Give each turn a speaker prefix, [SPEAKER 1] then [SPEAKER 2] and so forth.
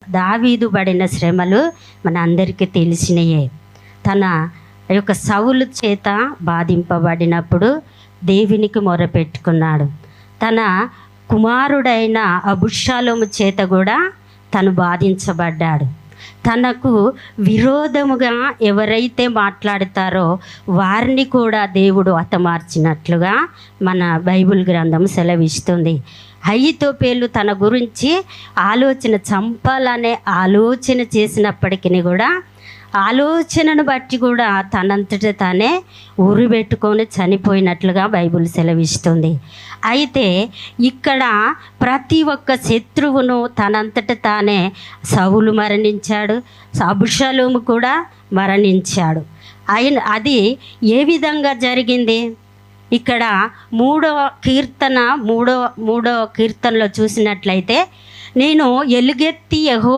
[SPEAKER 1] దావీదు పడిన శ్రమలు మన అందరికీ తెలిసినయే. తన యొక్క సౌలు చేత బాధింపబడినప్పుడు దేవునికి మొరపెట్టుకున్నాడు. తన కుమారుడైన అబుషాలోము చేత కూడా తను బాధించబడ్డాడు. తనకు విరోధముగా ఎవరైతే మాట్లాడతారో వారిని కూడా దేవుడు హతమార్చినట్లుగా మన బైబిల్ గ్రంథం సెలవిస్తుంది. అహీతోపెలు తన గురించి చంపాలనే ఆలోచన చేసినప్పటికీ కూడా ఆలోచనను బట్టి కూడా తనంతట తానే ఉరిపెట్టుకొని చనిపోయినట్లుగా బైబిల్ సెలవిస్తుంది. అయితే ఇక్కడ ప్రతి ఒక్క శత్రువును తనంతట తానే సౌలు మరణించాడు, అబుషాలోము కూడా మరణించాడు. అది ఏ విధంగా జరిగింది? ఇక్కడ మూడవ కీర్తనలో చూసినట్లయితే, నేను ఎలుగెత్తి యెహోవా